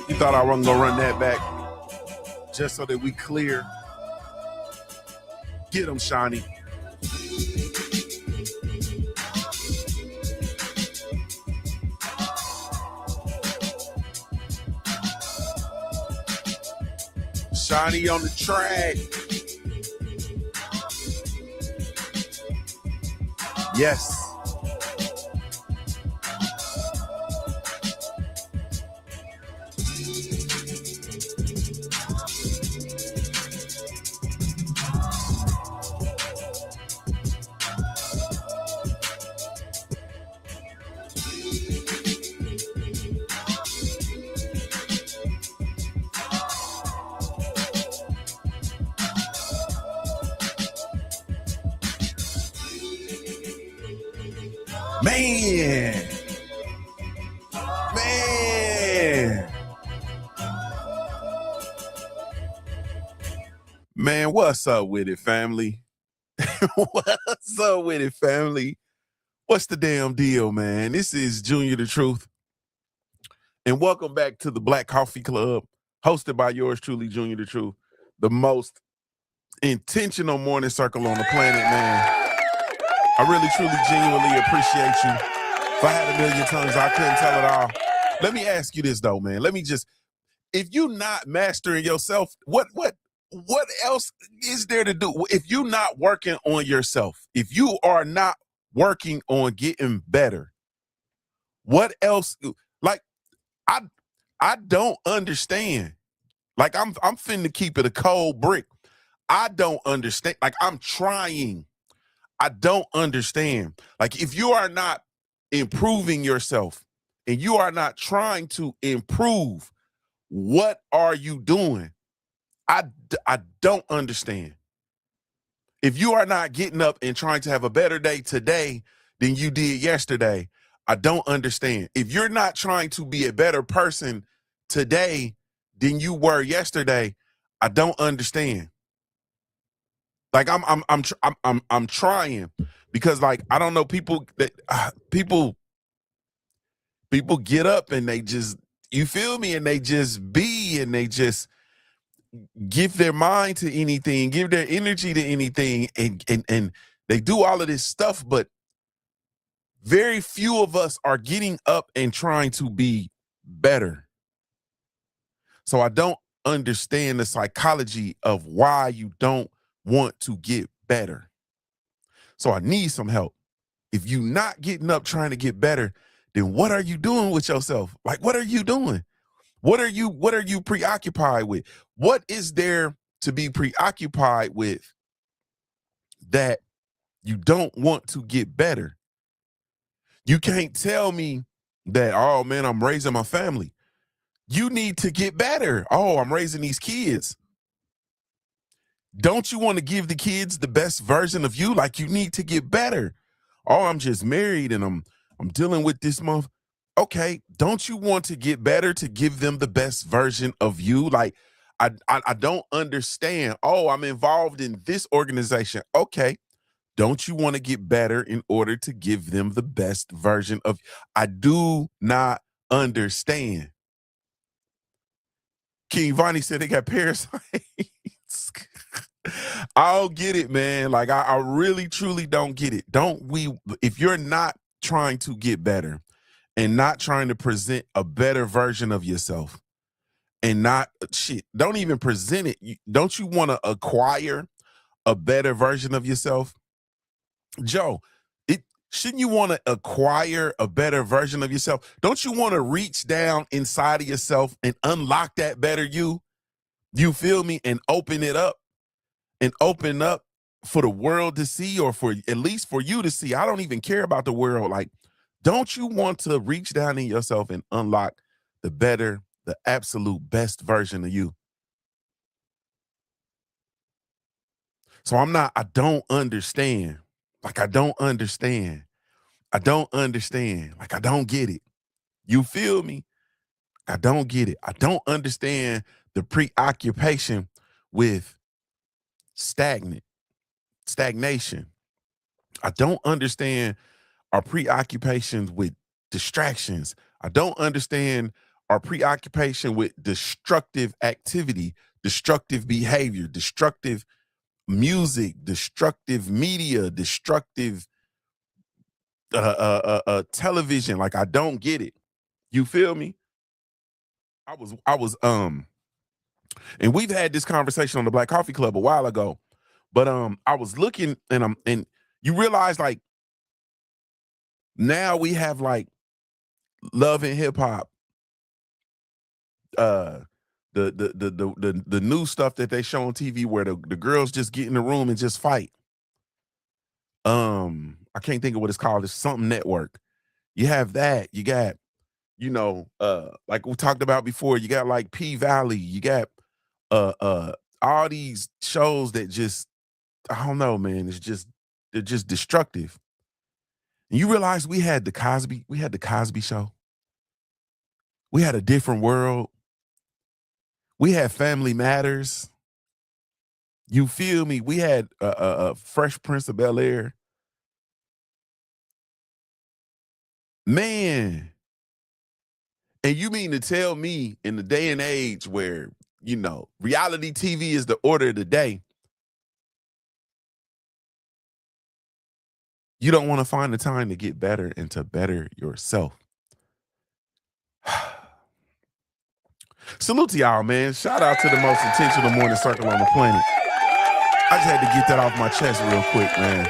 You thought I wasn't gonna run that back just so that we clear. Get him, Shawnee. Shawnee on the track. Yes. Man, what's up with it, family? What's up with it, family? What's the damn deal, man? This is Junior the Truth, and welcome back to the Black Coffee Club, hosted by yours truly, Junior the Truth, the most intentional morning circle on the planet, man. I really, truly, genuinely appreciate you. If I had a million tongues, I couldn't tell it all. Let me ask you this, though, man. If you're not mastering yourself, what else is there to do? If you're not working on yourself, if you are not working on getting better, what else? Like, I don't understand. Like, I'm finna keep it a cold brick. I don't understand. Like, I'm trying. I don't understand. Like, if you are not improving yourself and you are not trying to improve, what are you doing? I don't understand. If you are not getting up and trying to have a better day today than you did yesterday, I don't understand. If you're not trying to be a better person today than you were yesterday, I don't understand. Like I'm trying, because, like, I don't know, people get up and they just, you feel me, and they just be, and they just give their mind to anything, give their energy to anything, and they do all of this stuff, but very few of us are getting up and trying to be better. So I don't understand the psychology of why you don't want to get better. So I need some help. If you're not getting up trying to get better, then what are you doing with yourself? Like, what are you doing? What are you preoccupied with? What is there to be preoccupied with that you don't want to get better? You can't tell me that, oh man, I'm raising my family. You need to get better. Oh, I'm raising these kids. Don't you want to give the kids the best version of you? Like, you need to get better. Oh, I'm just married and I'm dealing with this month. Okay, don't you want to get better to give them the best version of you? Like, I don't understand. Oh, I'm involved in this organization. Okay, don't you want to get better in order to give them the best version of? I do not understand. King Vonnie said they got parasites. I don't get it, man. Like, I really, truly don't get it. If you're not trying to get better and not trying to present a better version of yourself, and don't even present it. Don't you want to acquire a better version of yourself? Joe, shouldn't you want to acquire a better version of yourself? Don't you want to reach down inside of yourself and unlock that better you? You feel me? And open it up. And open up for the world to see, or for at least for you to see. I don't even care about the world. Like, Don't you want to reach down in yourself and unlock the better, the absolute best version of you? So I don't understand. Like, I don't understand. I don't understand. Like, I don't get it. You feel me? I don't get it. I don't understand the preoccupation with stagnation. I don't understand our preoccupations with distractions. I don't understand our preoccupation with destructive activity, destructive behavior, destructive music, destructive media, destructive television. Like, I don't get it. You feel me? I was and we've had this conversation on the Black Coffee Club a while ago, but I was looking and you realize, like, now we have like Love and Hip Hop, uh the new stuff that they show on TV where the girls just get in the room and just fight. I can't think of what it's called. It's something network. You have that. You got, like we talked about before, you got like P Valley, you got all these shows that just, I don't know, man. They're just destructive. And you realize we had the Cosby Show. We had A Different World. We had Family Matters. You feel me? We had Fresh Prince of Bel-Air. Man, and you mean to tell me in the day and age where, reality TV is the order of the day, you don't want to find the time to get better and to better yourself? Salute to y'all, man. Shout out to the most intentional morning circle on the planet. I just had to get that off my chest real quick, man.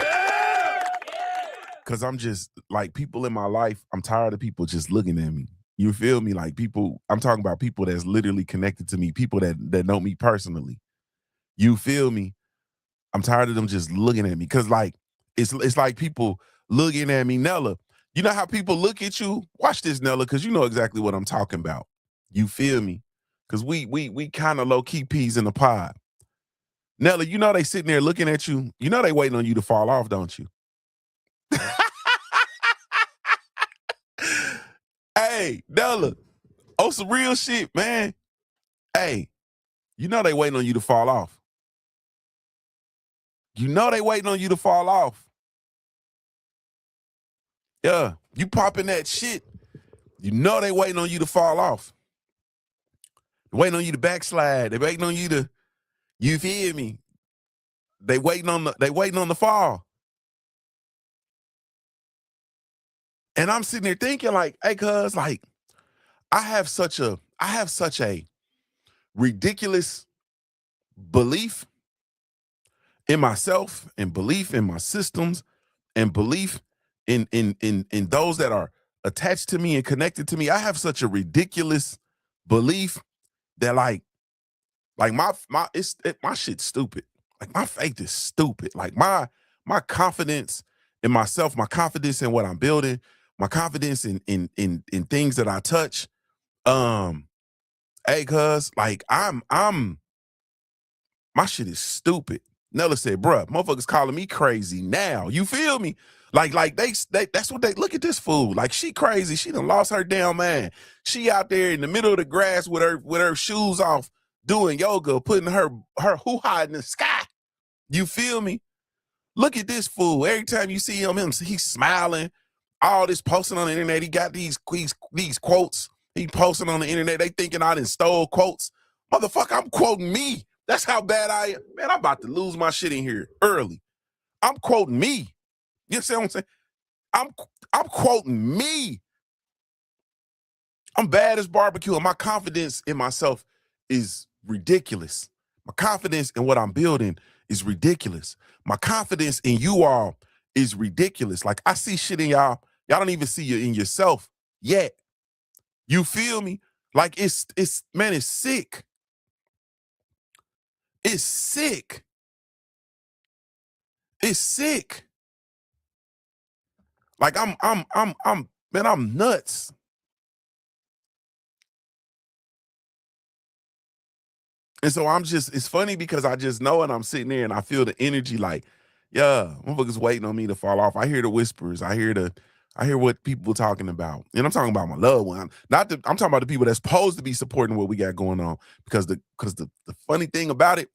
Because I'm just like, people in my life, I'm tired of people just looking at me. You feel me? Like, people, I'm talking about people that's literally connected to me, people that know me personally. You feel me? I'm tired of them just looking at me. Because, like, it's like people looking at me. Nella, you know how people look at you? Watch this, Nella, because you know exactly what I'm talking about. You feel me? Because we kind of low-key peas in the pod. Nella, you know they sitting there looking at you. You know they waiting on you to fall off, don't you? Hey, Nella, on some real shit, man. Hey, you know they waiting on you to fall off. You know they waiting on you to fall off. Yeah, you popping that shit. You know they waiting on you to fall off. They waiting on you to backslide. They waiting on you to, you feel me? They waiting on the fall. And I'm sitting there thinking, like, hey, cuz, like, I have such a ridiculous belief in myself and belief in my systems and belief in those that are attached to me and connected to me. I have such a ridiculous belief that, like my shit's stupid. Like, my faith is stupid. Like, my confidence in myself, my confidence in what I'm building, my confidence in things that I touch. Hey, cuz, like, my shit is stupid. Nella said, bruh, motherfuckers calling me crazy now. You feel me? Like they that's what they look at this fool. Like, she crazy. She done lost her damn man. She out there in the middle of the grass with her shoes off, doing yoga, putting her hoo-ha in the sky. You feel me? Look at this fool. Every time you see him he's smiling. All this posting on the internet. He got these quotes. He posting on the internet. They thinking I done stole quotes. Motherfucker, I'm quoting me. That's how bad I am. Man, I'm about to lose my shit in here early. I'm quoting me. You see what I'm saying? I'm quoting me. I'm bad as barbecue, and my confidence in myself is ridiculous. My confidence in what I'm building is ridiculous. My confidence in you all is ridiculous. Like, I see shit in y'all. Y'all don't even see you in yourself yet. You feel me? Like, it's man, it's sick. It's sick. It's sick. Like, I'm Man, I'm nuts. And so it's funny because I just know it. I'm sitting there and I feel the energy like, yeah, motherfuckers waiting on me to fall off. I hear the whispers. I hear what people talking about. And I'm talking about my loved one. I'm talking about the people that's supposed to be supporting what we got going on. Because the funny thing about it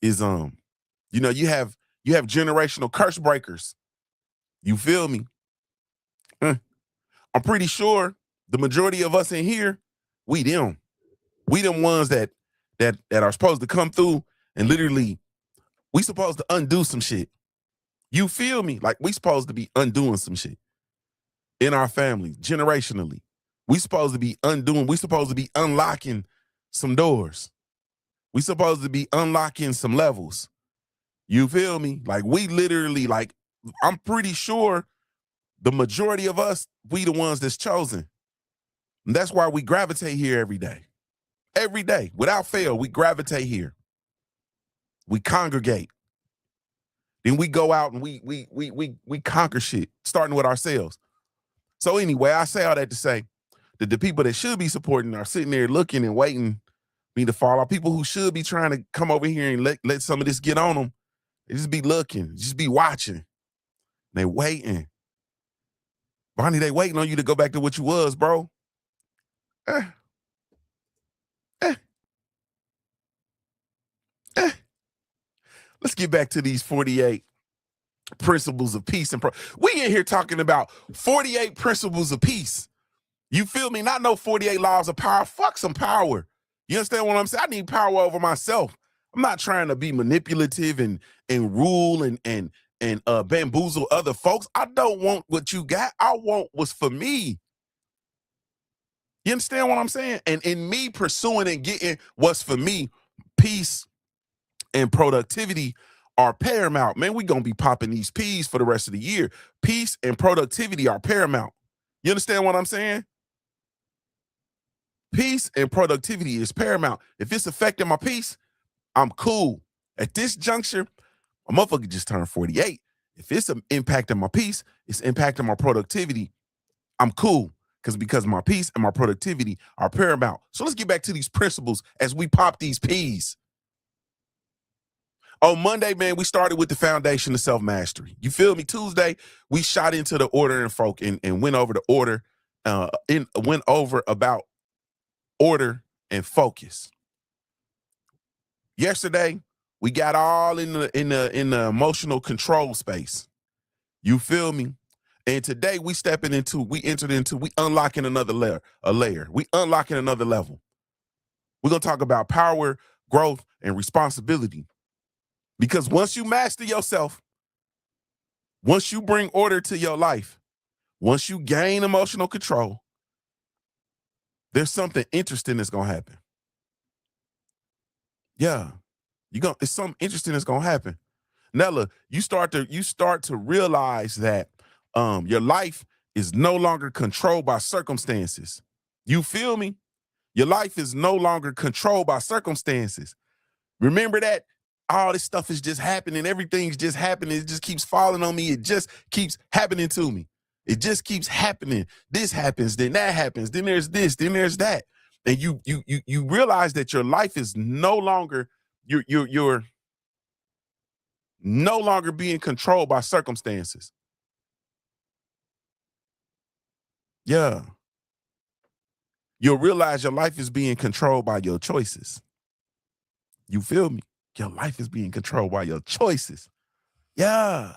is you have generational curse breakers. You feel me? I'm pretty sure the majority of us in here, we them. We them ones that are supposed to come through and literally we supposed to undo some shit. You feel me? Like we supposed to be undoing some shit in our family, generationally. We supposed to be undoing, we supposed to be unlocking some doors. We supposed to be unlocking some levels. You feel me? Like we literally, like, I'm pretty sure the majority of us, we the ones that's chosen. And that's why we gravitate here every day. Every day, without fail, we gravitate here. We congregate. Then we go out and we conquer shit, starting with ourselves. So anyway, I say all that to say that the people that should be supporting are sitting there looking and waiting me to fall off. People who should be trying to come over here and let some of this get on them. They just be looking, just be watching. They waiting. Bonnie, they waiting on you to go back to what you was, bro. Eh, eh, eh. Let's get back to these 48 principles of peace and we in here talking about 48 principles of peace. You feel me? Not no 48 laws of power. Fuck some power. You understand what I'm saying? I need power over myself. I'm not trying to be manipulative and rule and bamboozle other folks. I don't want what you got. I want what's for me. You understand what I'm saying? And in me pursuing and getting what's for me, peace and productivity are paramount. Man, we gonna be popping these P's for the rest of the year. Peace and productivity are paramount. You understand what I'm saying? Peace and productivity is paramount. If it's affecting my peace, I'm cool. At this juncture, a motherfucker just turned 48. If it's impacting my peace, it's impacting my productivity, I'm cool. Because my peace and my productivity are paramount. So let's get back to these principles as we pop these P's. On Monday, man, we started with the foundation of self-mastery. You feel me? Tuesday, we shot into the order and folk and went over the order, went over about order and focus. Yesterday, we got all in the emotional control space. You feel me? And today we unlocking another layer. We unlocking another level. We're gonna talk about power, growth, and responsibility. Because once you master yourself, once you bring order to your life, once you gain emotional control, there's something interesting that's gonna happen. Yeah, it's something interesting that's gonna happen. Nella, you start to realize that your life is no longer controlled by circumstances. You feel me? Your life is no longer controlled by circumstances. Remember that all this stuff is just happening. Everything's just happening. It just keeps falling on me. It just keeps happening to me. It just keeps happening. This happens, then that happens. Then there's this, then there's that. And you realize that your life is no longer you're no longer being controlled by circumstances. Yeah. You'll realize your life is being controlled by your choices. You feel me? Your life is being controlled by your choices. Yeah.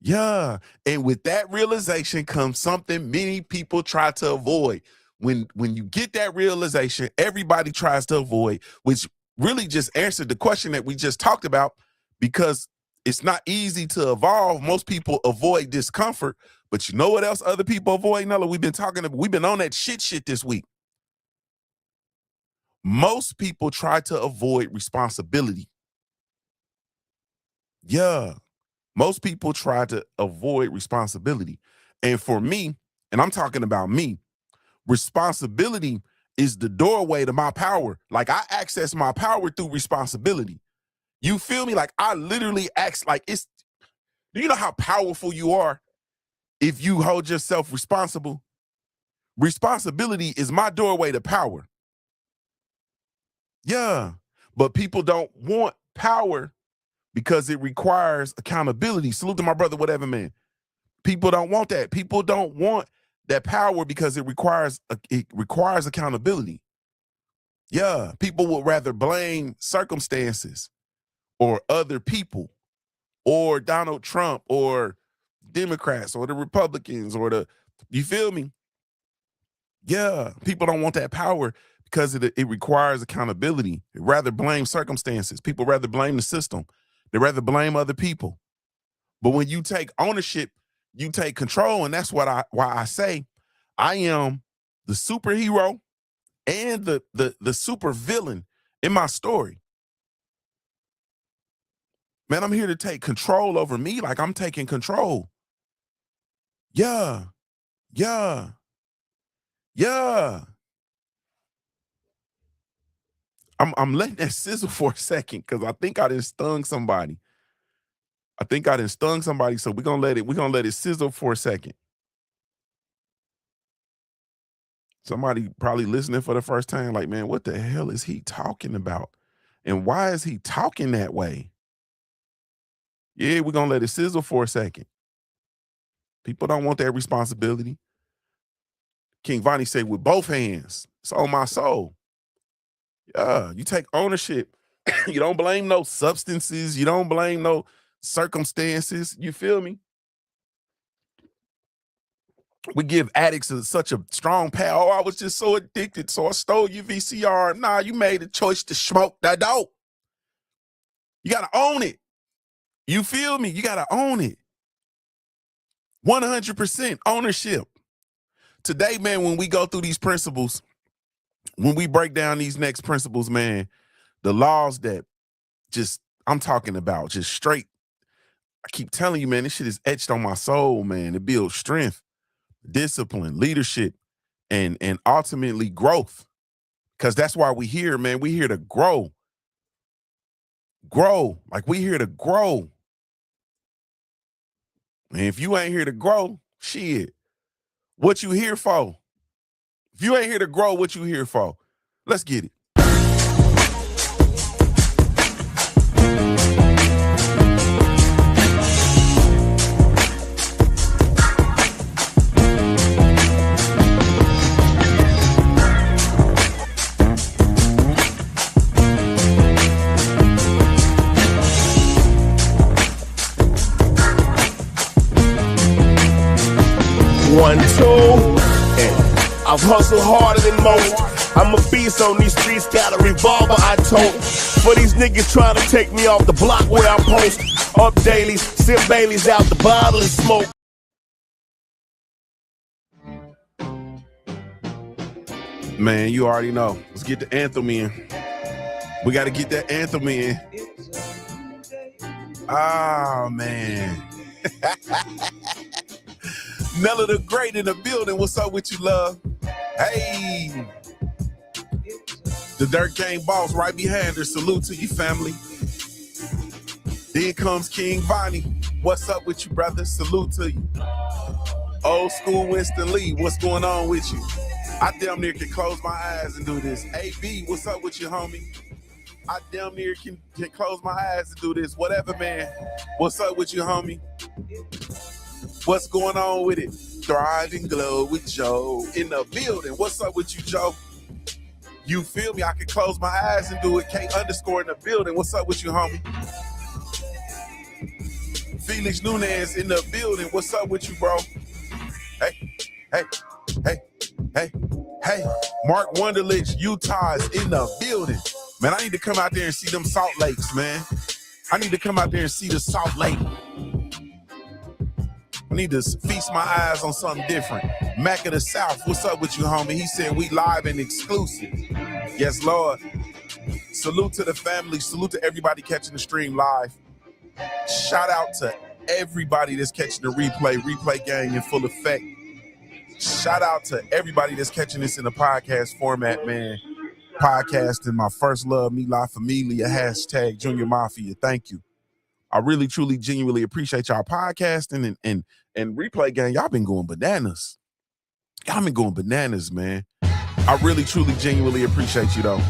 Yeah. And with that realization comes something many people try to avoid. When you get that realization, everybody tries to avoid, which really just answered the question that we just talked about, because it's not easy to evolve. Most people avoid discomfort, but you know what else other people avoid, Nella? We've been on that shit this week. Most people try to avoid responsibility. Yeah. Most people try to avoid responsibility. And for me, and I'm talking about me, responsibility is the doorway to my power. Like I access my power through responsibility. You feel me? Like I literally do you know how powerful you are if you hold yourself responsible, responsibility is my doorway to power. Yeah, but people don't want power because it requires accountability. Salute to my brother, whatever, man. People don't want that. People don't want that power because it requires accountability. Yeah, people would rather blame circumstances or other people or Donald Trump or Democrats or the Republicans or you feel me? Yeah, people don't want that power because it requires accountability. They rather blame circumstances. People rather blame the system. They rather blame other people. But when you take ownership, you take control, and that's why I say I am the superhero and the super villain in my story. Man, I'm here to take control over me like I'm taking control. Yeah, yeah, yeah. I'm letting that sizzle for a second because I think I done stung somebody. So we're gonna let it sizzle for a second. Somebody probably listening for the first time, like, man, what the hell is he talking about? And why is he talking that way? Yeah, we're gonna let it sizzle for a second. People don't want that responsibility. King Vonnie said, with both hands, it's on my soul. Yeah, you take ownership. You don't blame no substances. You don't blame no circumstances. You feel me? We give addicts such a strong power. Oh, I was just so addicted, so I stole your VCR. Nah, you made a choice to smoke that dope. You got to own it. You feel me? You got to own it. 100% ownership. Today, man, when we go through these principles, when we break down these next principles, man, the laws that I'm talking about, just straight. I keep telling you, man, this shit is etched on my soul, man. It builds strength, discipline, leadership, and ultimately growth. Because that's why we here, man. We here to grow. Grow. Like we here to grow. And if you ain't here to grow, shit, what you here for? If you ain't here to grow, what you here for? Let's get it. One, two, and I've hustled harder than most. I'm a beast on these streets, got a revolver I tote. For these niggas trying to take me off the block where I post. Up dailies, sip Baileys out the bottle and smoke. Man, you already know. Let's get the anthem in. We got to get that anthem in. Oh, man. Nella the Great in the building. What's up with you, love? Hey. The Dirt Gang boss right behind her. Salute to you, family. Then comes King Vonnie. What's up with you, brother? Salute to you. Old school Winston Lee. What's going on with you? I damn near can close my eyes and do this. AB, what's up with you, homie? I damn near can close my eyes and do this. Whatever, man. What's up with you, homie? What's going on with it? Thrive and Glow with Joe in the building. What's up with you, Joe? You feel me? I can close my eyes and do it. K underscore in the building. What's up with you, homie? Felix Nunez in the building. What's up with you, bro? Hey. Mark Wonderlich, Utah is in the building. Man, I need to come out there and see them Salt Lakes, man. I need to come out there and see the Salt Lake. I need to feast my eyes on something different. Mac of the South, what's up with you, homie? He said we live and exclusive. Yes, Lord. Salute to the family. Salute to everybody catching the stream live. Shout out to everybody that's catching the replay gang in full effect. Shout out to everybody that's catching this in the podcast format, man. Podcasting, my first love, me la familia, hashtag Junior Mafia. Thank you. I really, truly, genuinely appreciate y'all podcasting and replay gang. Y'all been going bananas. Y'all been going bananas, man. I really, truly, genuinely appreciate you though.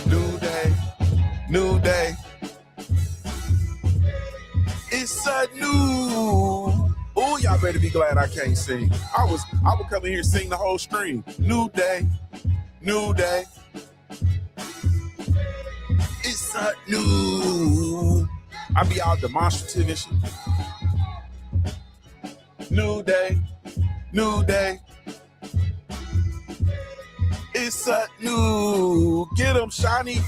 New day, new day. It's a new. Oh, y'all better be glad I can't sing. I would come in here and sing the whole stream. New day, new day. It's a new. I be all demonstrative and shit. New day, new day. It's a new. Get 'em, shiny.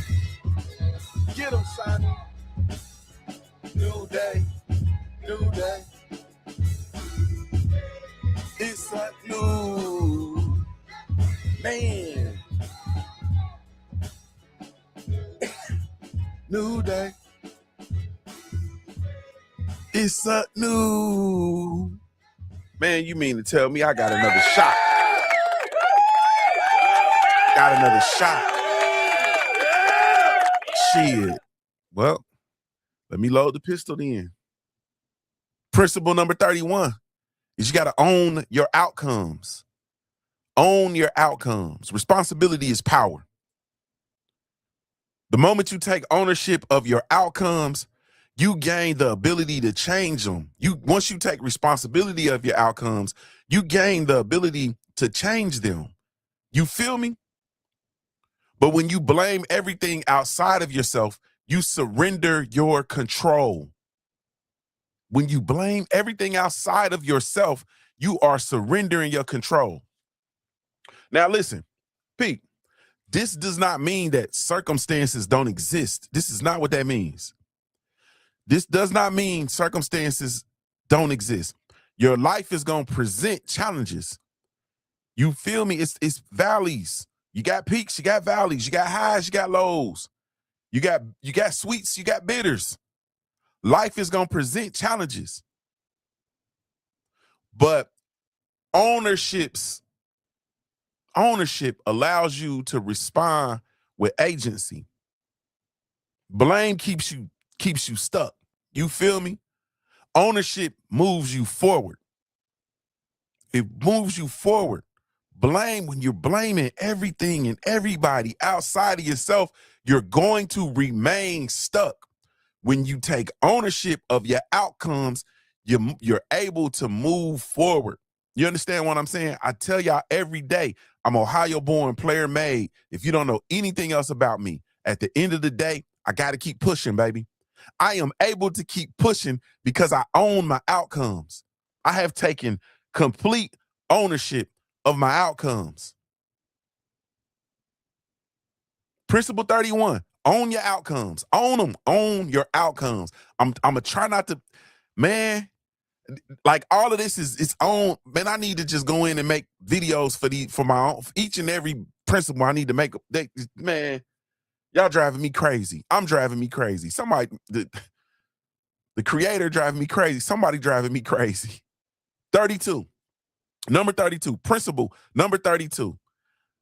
Get 'em, shiny. New day, new day. It's a new man. New day. It's a new man. You mean to tell me I got another shot? Got another shot. Shit. Well, let me load the pistol then. Principle number 31 is you got to own your outcomes. Own your outcomes. Responsibility is power. The moment you take ownership of your outcomes, you gain the ability to change them. Once you take responsibility of your outcomes, you gain the ability to change them. You feel me? But when you blame everything outside of yourself, you surrender your control. When you blame everything outside of yourself, you are surrendering your control. Now listen, Pete, this does not mean that circumstances don't exist. This is not what that means. This does not mean circumstances don't exist. Your life is going to present challenges. You feel me? It's valleys. You got peaks, you got valleys, you got highs, you got lows. You got sweets, you got bitters. Life is going to present challenges. But ownership allows you to respond with agency. Blame keeps you stuck. You feel me? Ownership moves you forward. It moves you forward. Blame, when you're blaming everything and everybody outside of yourself, you're going to remain stuck. When you take ownership of your outcomes, you're able to move forward. You understand what I'm saying? I tell y'all every day, I'm Ohio born, player made. If you don't know anything else about me, at the end of the day, I got to keep pushing, baby. I am able to keep pushing because I own my outcomes. I have taken complete ownership of my outcomes. Principle 31, own your outcomes. Own them. Own your outcomes. I'm going to try not to, man, like all of this is its own. Man, I need to just go in and make videos for my own, for each and every principle I need to make. Man, y'all driving me crazy. I'm driving me crazy. Somebody, the creator driving me crazy. Somebody driving me crazy. 32. Number 32. Principle number 32.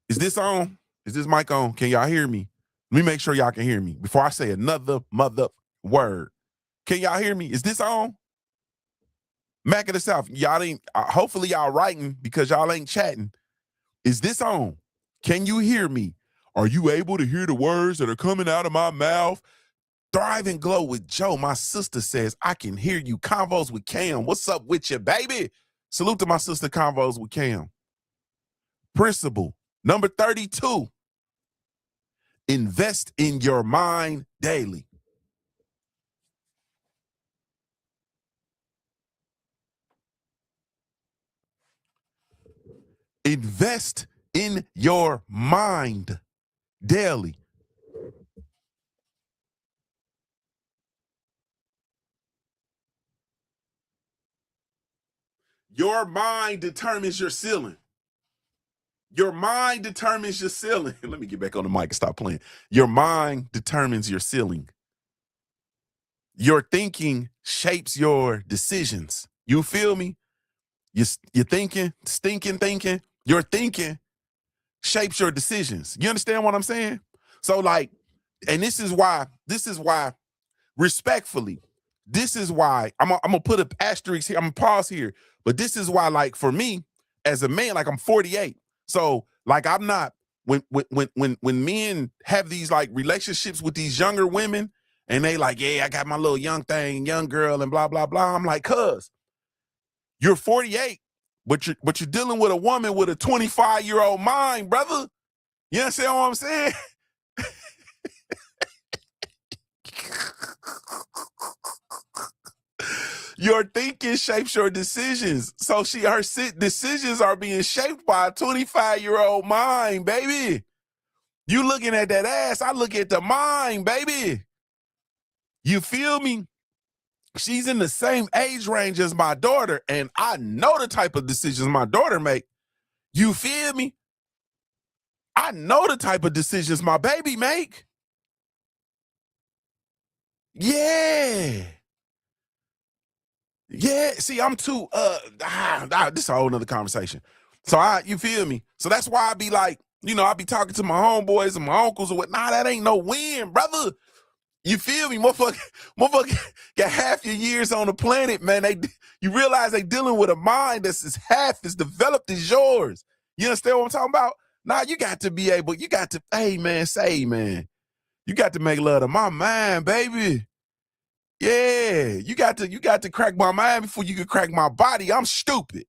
Is this on? Is this mic on? Can y'all hear me? Let me make sure y'all can hear me before I say another mother word. Can y'all hear me? Is this on? Mac of the South, y'all ain't, hopefully y'all writing because y'all ain't chatting. Is this on? Can you hear me? Are you able to hear the words that are coming out of my mouth? Thrive and Glow with Joe. My sister says, I can hear you. Convos with Cam. What's up with you, baby? Salute to my sister, Convos with Cam. Principle number 32. Invest in your mind daily. Invest in your mind daily. Your mind determines your ceiling. Your mind determines your ceiling. Let me get back on the mic and stop playing. Your mind determines your ceiling. Your thinking shapes your decisions. You feel me? You're thinking, stinking thinking. Your thinking shapes your decisions. You understand what I'm saying? So like, and this is why respectfully, this is why I'm gonna put an asterisk here. I'm gonna pause here, but this is why, like, for me as a man, like, I'm 48, so like, I'm not, when men have these like relationships with these younger women, and they like, yeah, I got my little young thing, young girl, and blah blah blah. I'm like, cuz you're 48, but you're dealing with a woman with a 25-year-old mind, brother. You understand what I'm saying? Your thinking shapes your decisions. So her decisions are being shaped by a 25-year-old mind, baby. You looking at that ass, I look at the mind, baby. You feel me? She's in the same age range as my daughter, and I know the type of decisions my daughter make. You feel me? I know the type of decisions my baby make. Yeah. Yeah, see, I'm too, this is a whole nother conversation. So you feel me? So that's why I be like, I be talking to my homeboys and my uncles and what, that ain't no win, brother. You feel me? Motherfucker got half your years on the planet, man. You realize they dealing with a mind that's half as developed as yours. You understand what I'm talking about? You got to be able, you got to make love to my mind, baby. Yeah, you got to crack my mind before you can crack my body. I'm stupid.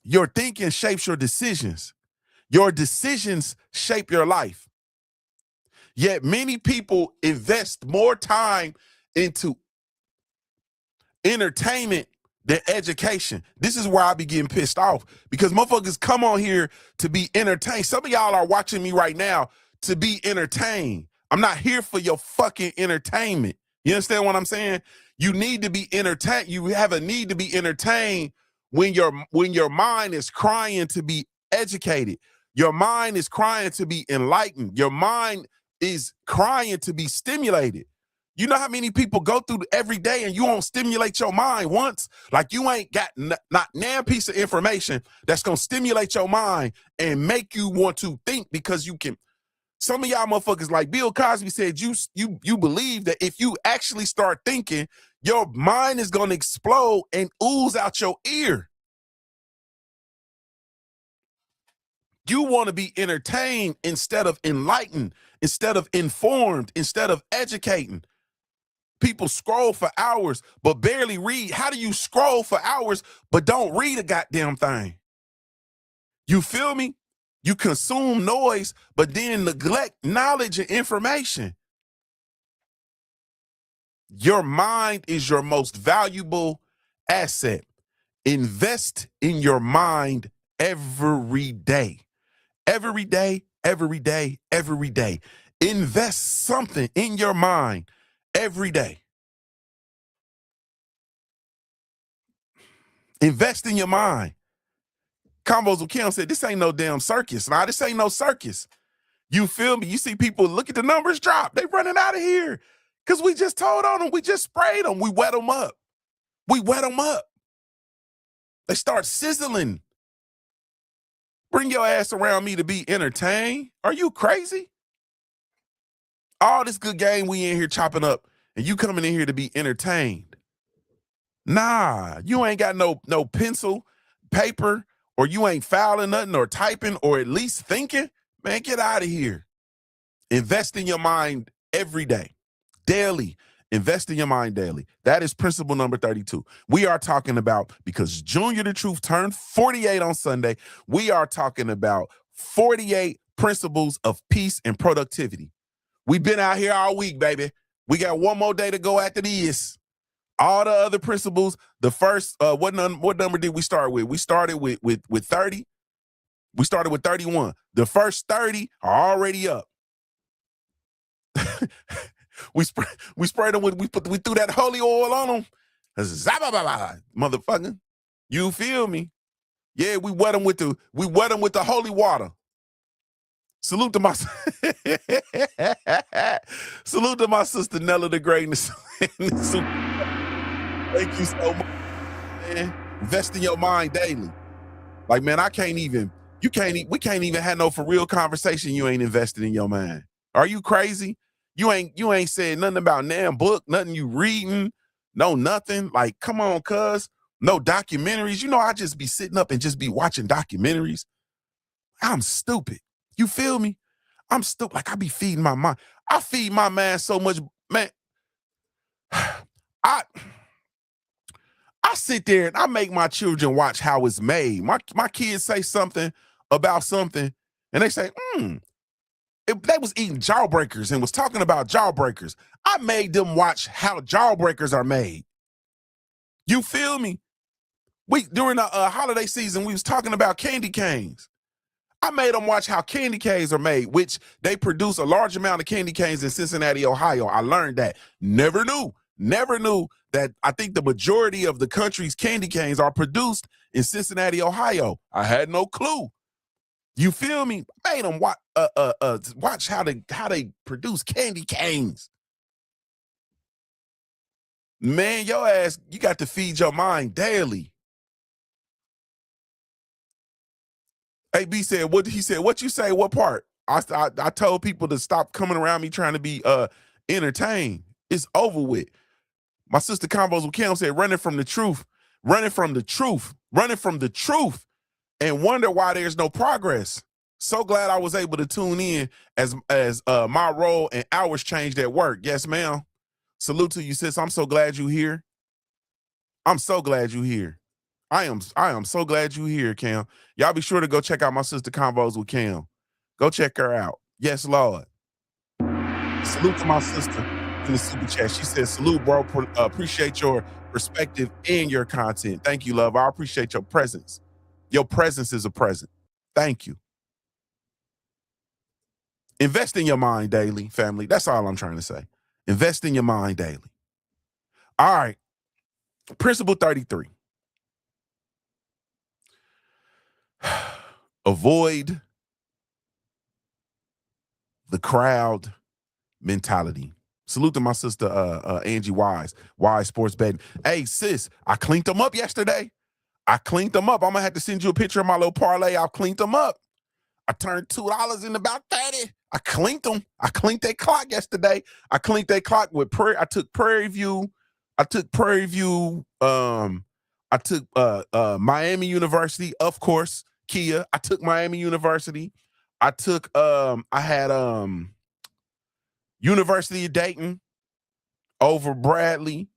Your thinking shapes your decisions. Your decisions shape your life. Yet many people invest more time into entertainment than education. This is where I be getting pissed off, because motherfuckers come on here to be entertained. Some of y'all are watching me right now to be entertained. I'm not here for your fucking entertainment. You understand what I'm saying? You need to be entertained. You have a need to be entertained when your mind is crying to be educated. Your mind is crying to be enlightened. Your mind is crying to be stimulated. You know how many people go through every day and you won't stimulate your mind once? Like, you ain't got not nan piece of information that's going to stimulate your mind and make you want to think, because you can. Some of y'all motherfuckers, like Bill Cosby said, you believe that if you actually start thinking, your mind is going to explode and ooze out your ear. You want to be entertained instead of enlightened, instead of informed, instead of educating. People scroll for hours but barely read. How do you scroll for hours but don't read a goddamn thing? You feel me? You consume noise but then neglect knowledge and information. Your mind is your most valuable asset. Invest in your mind every day. Every day, every day, every day. Invest something in your mind every day. Invest in your mind. Combos with Kim said, this ain't no damn circus. This ain't no circus. You feel me? You see people, look at the numbers drop. They running out of here because we just told on them. We just sprayed them. We wet them up. They start sizzling. Bring your ass around me to be entertained. Are you crazy? All this good game we in here chopping up, and you coming in here to be entertained. Nah, you ain't got no pencil, paper, or you ain't filing nothing or typing or at least thinking. Man, get out of here. Invest in your mind every day, daily. Invest in your mind daily. That is principle number 32. We are talking about, because Junior the Truth turned 48 on Sunday, we are talking about 48 principles of peace and productivity. We've been out here all week, baby. We got one more day to go after this. All the other principles, the first, what number did we start with? We started with 30. We started with 31. The first 30 are already up. we sprayed them with, we threw that holy oil on them. Motherfucker. You feel me? Yeah, we wet them with the holy water. Salute to my sister Nella the Greatness. Thank you so much, man. Invest in your mind daily. Like, man, we can't even have no for real conversation you ain't invested in your mind. Are you crazy? You ain't said nothing about damn book, nothing you reading, no nothing. Like, come on, cuz. No documentaries. You know, I just be sitting up and just be watching documentaries. I'm stupid. You feel me? I'm stupid. Like, I be feeding my mind. I feed my man so much, man. I sit there and I make my children watch how it's made. My kids say something about something, and they say, they was eating jawbreakers and was talking about jawbreakers. I made them watch how jawbreakers are made. You feel me? During the holiday season, we was talking about candy canes. I made them watch how candy canes are made, which they produce a large amount of candy canes in Cincinnati, Ohio. I learned that. Never knew that. I think the majority of the country's candy canes are produced in Cincinnati, Ohio. I had no clue. You feel me? Made them watch how they produce candy canes. Man, your ass, you got to feed your mind daily. AB said, what he said, what you say, what part? I told people to stop coming around me trying to be entertained. It's over with. My sister Combos with Kim said, running from the truth, and wonder why there's no progress. So glad I was able to tune in as my role and hours changed at work. Yes, ma'am. Salute to you, sis. I'm so glad you here. I'm so glad you here. I am so glad you here, Cam. Y'all be sure to go check out my sister Convos with Cam. Go check her out. Yes, Lord. Salute to my sister in the super chat. She says, salute, bro. Appreciate your perspective and your content. Thank you, love. I appreciate your presence. Your presence is a present. Thank you. Invest in your mind daily, family. That's all I'm trying to say. Invest in your mind daily. All right. Principle 33. Avoid the crowd mentality. Salute to my sister Angie Wise Sports Betting. Hey, sis, I cleaned them up yesterday. I'm gonna have to send you a picture of my little parlay. I cleaned them up. I turned $2 into about 30. I cleaned them. I cleaned that clock yesterday. I cleaned that clock with Prairie. I took Prairie View. I took Miami University, of course, Kia. I took Miami University. I had University of Dayton over Bradley.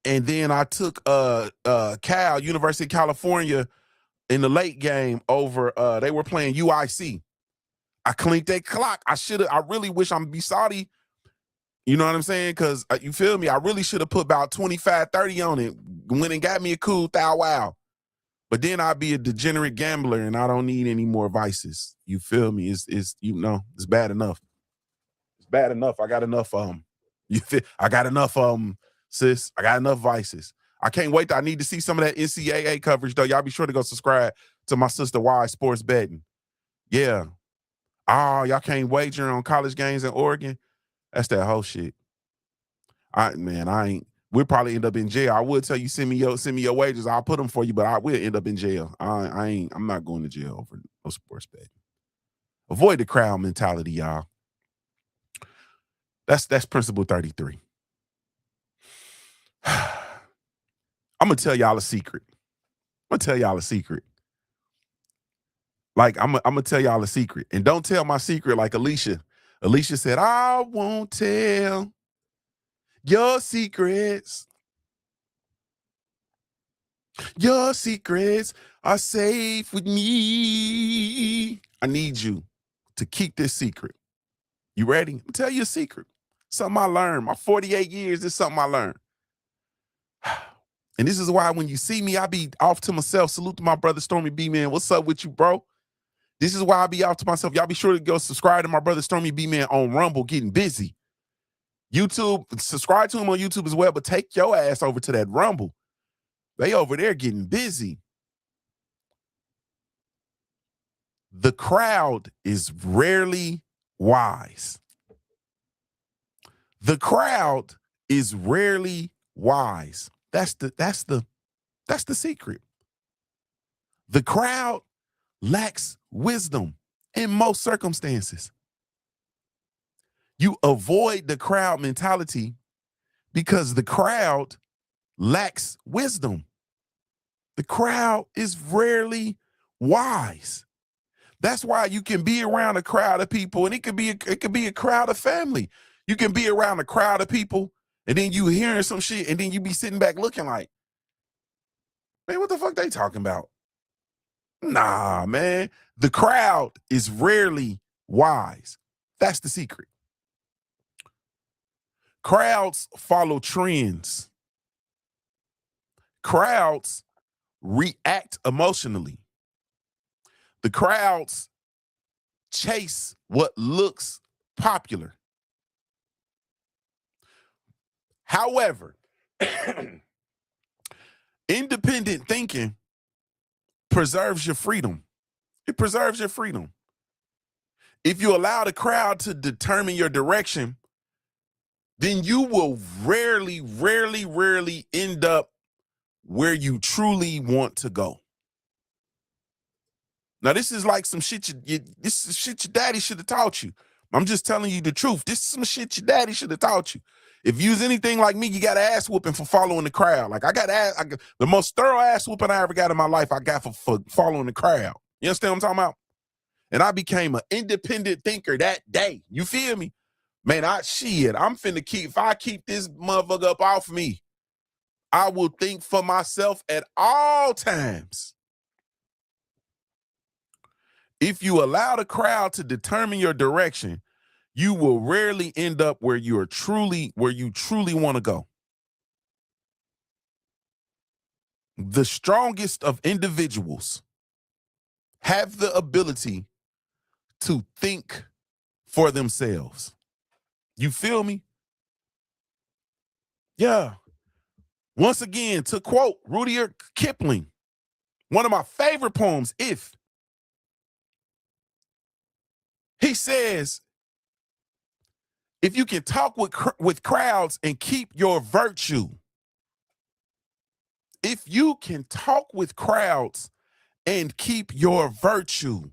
And then I took Cal, University of California, in the late game over, they were playing UIC. I cleaned that clock. I really wish I'm Bisadi. You know what I'm saying? Because you feel me? I really should have put about 25, 30 on it. Went and got me a cool thou wow. But then I'd be a degenerate gambler and I don't need any more vices. You feel me? It's bad enough. It's bad enough. I got enough sis. I got enough vices. I can't wait. I need to see some of that NCAA coverage, though. Y'all be sure to go subscribe to my sister Wise Sports Betting. Yeah. Oh, y'all can't wager on college games in Oregon? That's that whole shit. We'll probably end up in jail. I would tell you send me your wages. I'll put them for you, but I will end up in jail. I'm not going to jail over no sports betting. Avoid the crowd mentality, y'all. That's principle 33. I'm gonna tell y'all a secret. Like, I'm gonna tell y'all a secret. And don't tell my secret like Alicia. Alicia said, I won't tell your secrets. Your secrets are safe with me. I need you to keep this secret. You ready? I'll tell you a secret. Something I learned. My 48 years is something I learned. And this is why when you see me, I be off to myself. Salute to my brother Stormy B, man. What's up with you, bro? This is why I be off to myself. Y'all be sure to go subscribe to my brother Stormy B, man, on Rumble, getting busy. YouTube, subscribe to him on YouTube as well, but take your ass over to that Rumble. They over there getting busy. The crowd is rarely wise. The crowd is rarely wise. That's the secret. The crowd lacks wisdom in most circumstances. You avoid the crowd mentality because the crowd lacks wisdom. The crowd is rarely wise. That's why you can be around a crowd of people, and it could be a crowd of family. You can be around a crowd of people, and then you hearing some shit, and then you be sitting back looking like, man, what the fuck they talking about? Nah, man. The crowd is rarely wise. That's the secret. Crowds follow trends. Crowds react emotionally. The crowds chase what looks popular. However, independent thinking preserves your freedom. It preserves your freedom. If you allow the crowd to determine your direction, then you will rarely end up where you truly want to go. Now, this is like some shit this is shit your daddy should have taught you. I'm just telling you the truth. This is some shit your daddy should have taught you. If you was anything like me, you got ass whooping for following the crowd. Like the most thorough ass whooping I ever got in my life, I got for following the crowd. You understand what I'm talking about? And I became an independent thinker that day. You feel me? Man, I'm finna if I keep this motherfucker up off me, I will think for myself at all times. If you allow the crowd to determine your direction, you will rarely end up where you truly want to go. The strongest of individuals have the ability to think for themselves. You feel me? Yeah. Once again, to quote Rudyard Kipling, one of my favorite poems, If. He says, if you can talk with crowds and keep your virtue, if you can talk with crowds and keep your virtue.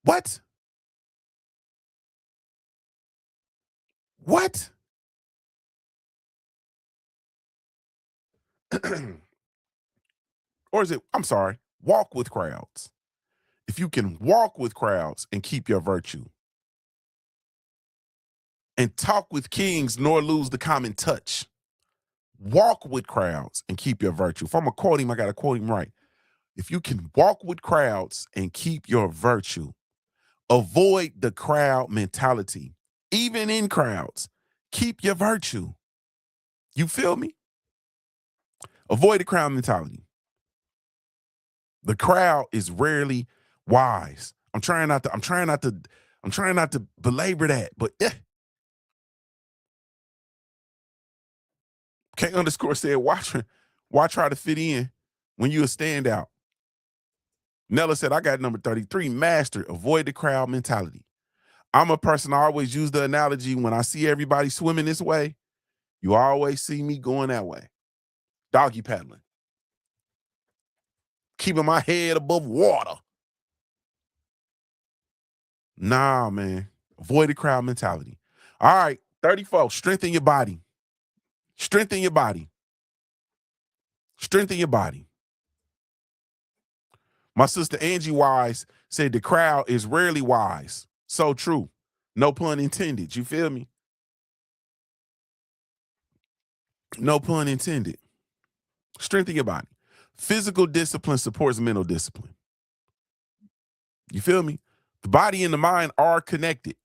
What? What? Or is it, I'm sorry, walk with crowds. If you can walk with crowds and keep your virtue, and talk with kings nor lose the common touch. Walk with crowds and keep your virtue. If I'm going to quote him, I got to quote him right. If you can walk with crowds and keep your virtue, avoid the crowd mentality. Even in crowds, keep your virtue. You feel me? Avoid the crowd mentality. The crowd is rarely wise. I'm trying not to belabor that, but K_ said, why try to fit in when you a standout? Nella said, I got number 33, master, avoid the crowd mentality. I'm a person, I always use the analogy, when I see everybody swimming this way, you always see me going that way. Doggy paddling. Keeping my head above water. Nah, man. Avoid the crowd mentality. All right, 34, strengthen your body. Strengthen your body. Strengthen your body. My sister Angie Wise said the crowd is rarely wise. So true. No pun intended. You feel me? No pun intended. Strengthen your body. Physical discipline supports mental discipline. You feel me? The body and the mind are connected.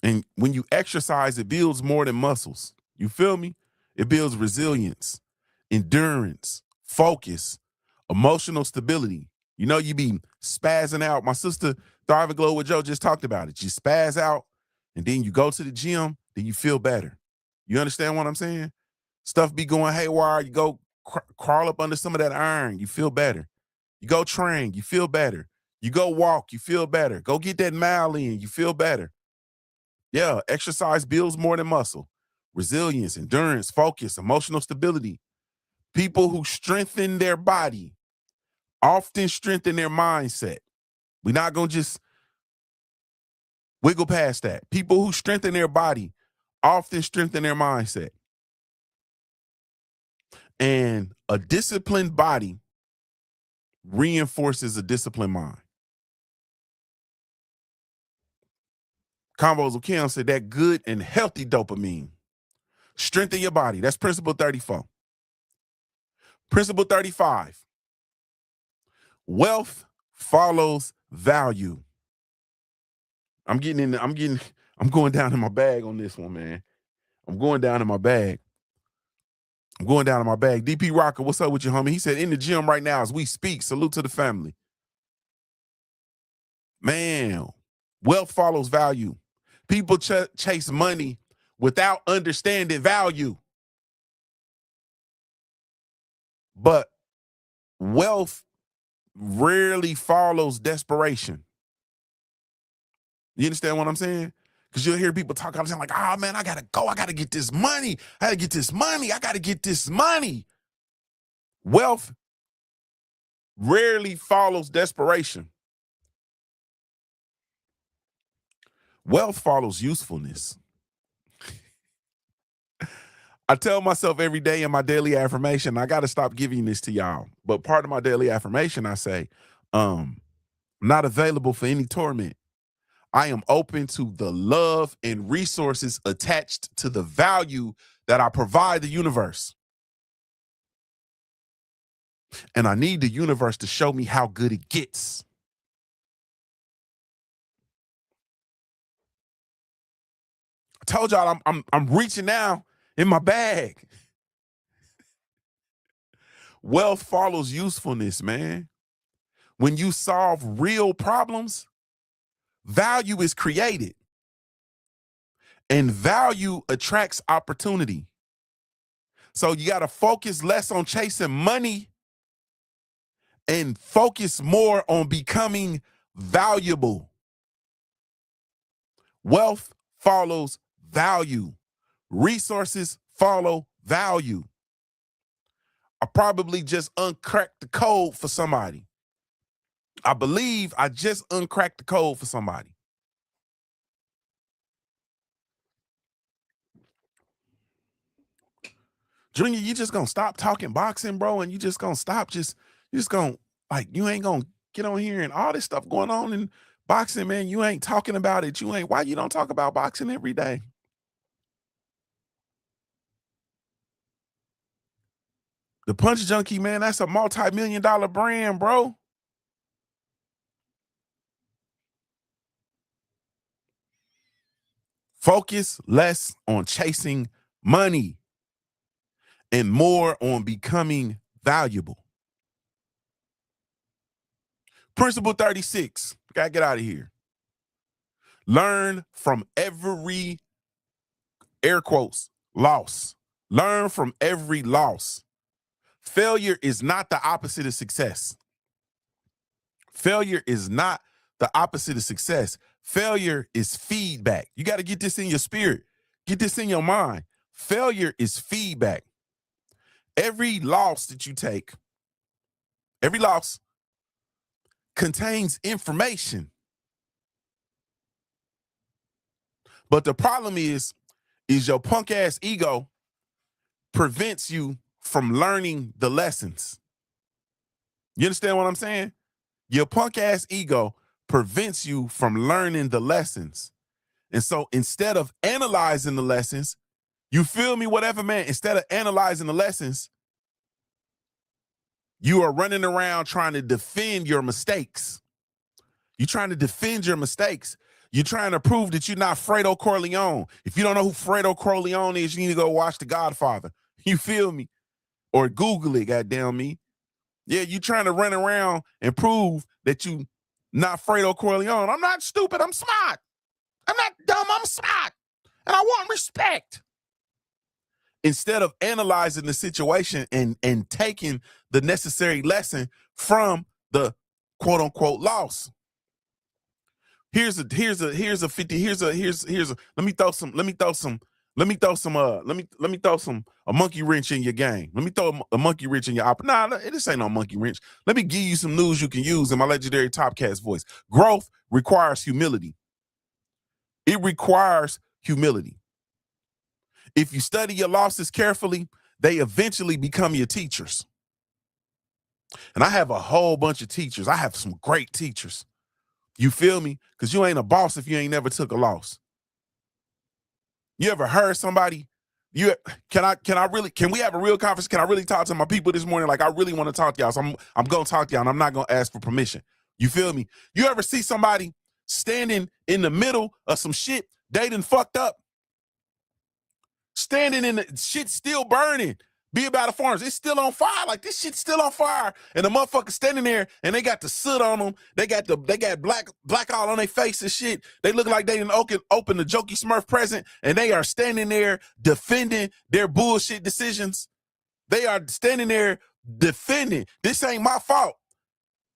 And when you exercise, it builds more than muscles. You feel me? It builds resilience, endurance, focus, emotional stability. You know, you be spazzing out. My sister, Thrive and Glow with Joe, just talked about it. You spaz out, and then you go to the gym, then you feel better. You understand what I'm saying? Stuff be going haywire. You go crawl up under some of that iron, you feel better. You go train, you feel better. You go walk, you feel better. Go get that mile in, you feel better. Yeah, exercise builds more than muscle. Resilience, endurance, focus, emotional stability. People who strengthen their body often strengthen their mindset. We're not going to just wiggle past that. People who strengthen their body often strengthen their mindset. And a disciplined body reinforces a disciplined mind. Convos with Kim said that good and healthy dopamine. Strengthen your body. That's principle 34. Principle 35. Wealth follows value. I'm going down in my bag on this one, man. I'm going down in my bag. DP Rocker, what's up with you, homie? He said, in the gym right now as we speak. Salute to the family. Man, wealth follows value. People chase money without understanding value. But wealth rarely follows desperation. You understand what I'm saying? Because you'll hear people talk all the time like, oh, man, I got to go. I got to get this money. I got to get this money. Wealth rarely follows desperation. Wealth follows usefulness. I tell myself every day in my daily affirmation, I got to stop giving this to y'all. But part of my daily affirmation, I say, I'm not available for any torment. I am open to the love and resources attached to the value that I provide the universe. And I need the universe to show me how good it gets. I told y'all I'm reaching now in my bag. Wealth follows usefulness, man. When you solve real problems, value is created. And value attracts opportunity. So you got to focus less on chasing money and focus more on becoming valuable. Wealth follows value. Resources follow value. I probably just uncracked the code for somebody. I believe I just uncracked the code for somebody. Junior, you just gonna stop talking boxing, bro, and you just gonna stop you ain't gonna get on here and all this stuff going on in boxing, man. You ain't talking about it. Why you don't talk about boxing every day? The Punch Junkie, man, that's a multi-million-dollar brand, bro. Focus less on chasing money and more on becoming valuable. Principle 36. Gotta get out of here. Learn from every, air quotes, loss. Learn from every loss. Failure is not the opposite of success. Failure is not the opposite of success. Failure is feedback. You got to get this in your spirit. Get this in your mind. Failure is feedback. Every loss that you take, every loss contains information. But the problem is your punk ass ego prevents you from learning the lessons. You understand what I'm saying? Your punk ass ego prevents you from learning the lessons. And so instead of analyzing the lessons, you feel me, whatever, man, instead of analyzing the lessons, you are running around trying to defend your mistakes. You're trying to defend your mistakes. You're trying to prove that you're not Fredo Corleone. If you don't know who Fredo Corleone is, you need to go watch The Godfather. You feel me? Or Google it, goddamn me. Yeah, you trying to run around and prove that you not Fredo Corleone. I'm not stupid. I'm smart. I'm not dumb. I'm smart. And I want respect. Instead of analyzing the situation and taking the necessary lesson from the quote unquote loss. Let me throw some Let me throw some let me throw a monkey wrench in your game. Let me throw a monkey wrench in your nah, this ain't no monkey wrench. Let me give you some news you can use in my legendary Topcast voice. Growth requires humility. It requires humility. If you study your losses carefully, they eventually become your teachers. And I have a whole bunch of teachers. I have some great teachers. You feel me? Because you ain't a boss if you ain't never took a loss. You ever heard somebody, can we have a real conference? Can I really talk to my people this morning? Like, I really want to talk to y'all. So I'm going to talk to y'all and I'm not going to ask for permission. You feel me? You ever see somebody standing in the middle of some shit they done fucked up? Standing in the shit still burning. Be about a farms. It's still on fire. Like, this shit's still on fire. And the motherfucker standing there and they got the soot on them. They got black all on their face and shit. They look like they didn't open the Jokey Smurf present, and they are standing there defending their bullshit decisions. They are standing there defending. This ain't my fault.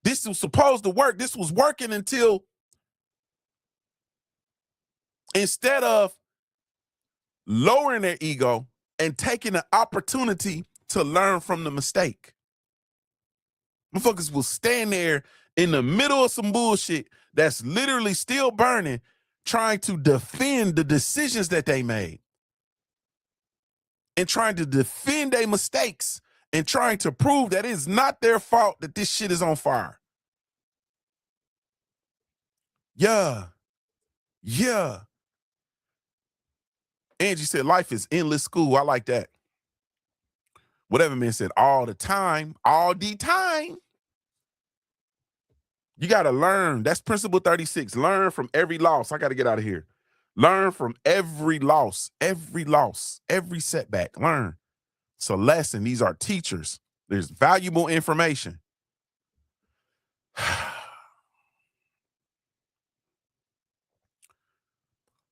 This was supposed to work. This was working until, instead of lowering their ego and taking the opportunity to learn from the mistake. Motherfuckers will stand there in the middle of some bullshit that's literally still burning, trying to defend the decisions that they made and trying to defend their mistakes and trying to prove that it's not their fault that this shit is on fire. Yeah. Angie said, life is endless school. I like that. Whatever man said, all the time. You got to learn. That's principle 36. Learn from every loss. I got to get out of here. Learn from every loss, every setback. Learn. It's a lesson. These are teachers. There's valuable information.